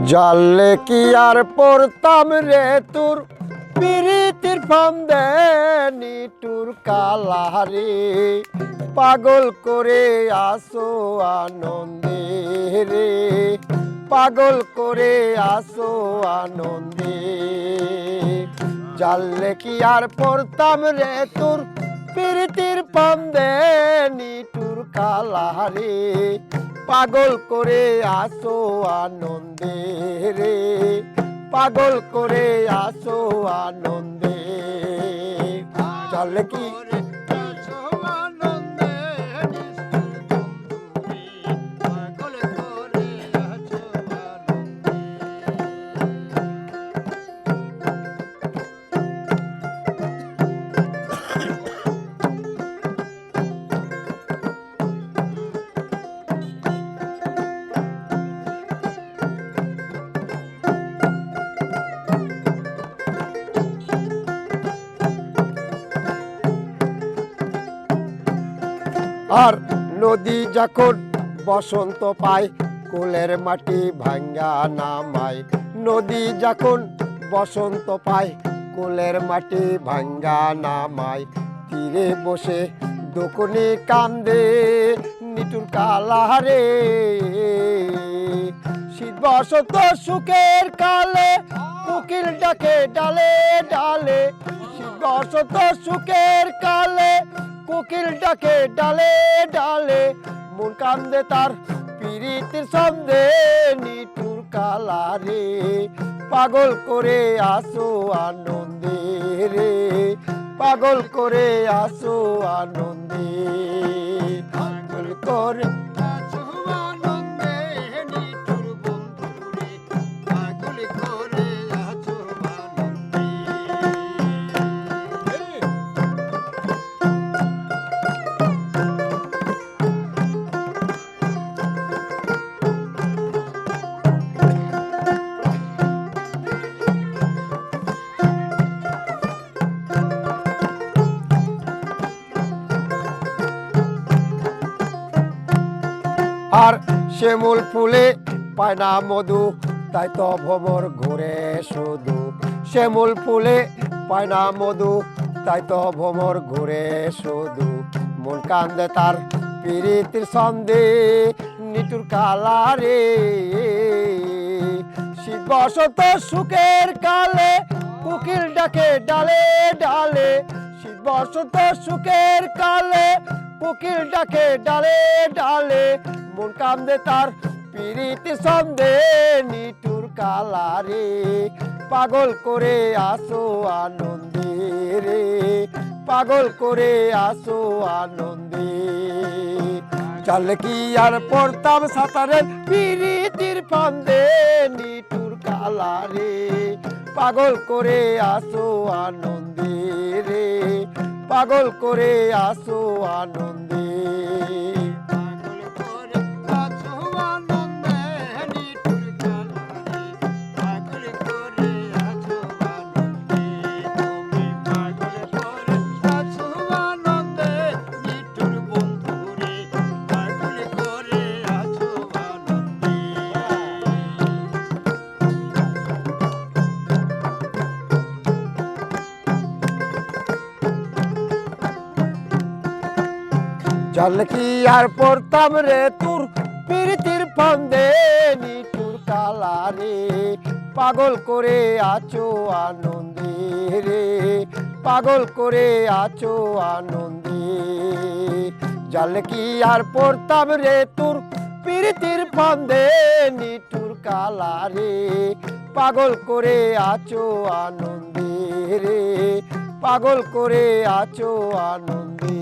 জানলে কি আর পড়তাম রে তোর পিরিতির ফান্দে নিটুর কালারে পাগল করে আসো আনন্দে রে পাগল করে আসো আনন্দে জানলে কি আর পড়তাম রে তোর পিরিতির ফান্দে নিটুর কালারে পাগল করে আসো আনন্দে রে পাগল করে আসো আনন্দে চলে কি আর নদী যখন বসন্ত পায় কোলের মাটি ভাঙ্গা নামায় নদী যখন বসন্ত পায় কোলের মাটি ভাঙ্গা নামায় তীরে বসে দোকনে কান্দে নিটুর কালারে শীত বসন্ত সুখের কালে কোকিল ডাকে ডালে ডালে শীত বসন্ত সুখের কালে কোকিল ডাকে ডালে ডালে মন কান্দে তার পিরিতির ছন্দে নিটুর কালারে পাগল করে আসো আনন্দে রে পাগল করে আসো আনন্দে পাগল করে আর শ্যামল ফুলে পায় না মধু তাই তো ভ্রমর ঘুরে শুধু শ্যামল ফুলে পায় না মধু তাই তো ভ্রমর ঘুরে শুধু মন কান্দে তার পিরিতির ছন্দে নিটুর কালারে শীত বসন্ত সুখের কালে কোকিল ডাকে ডালে ডালে শীত বসন্ত সুখের কালে কোকিল ডাকে ডালে ডালে মন কান্দে তার পিরিতি ছন্দে নিটুর কালারে পাগল করে আসো আনন্দে রে পাগল করে আসো আনন্দে চলে কি আর পড়তাম সাঁতারের পিরিতির ফান্দে নিটুর কালারে পাগল করে আসো আনন্দে রে পাগল করে আসো আনন্দে চল কি আর পড়তাম রে তোর পিরিতির ফান্দে নিটুর কালারে পাগল করে আছো আনন্দে রে পাগল করে আছো আনন্দে চল কি আর পড়তাম রে তোর পিরিতির ফান্দে নিটুর কালারে পাগল করে আছো আনন্দে রে পাগল করে আছো আনন্দে।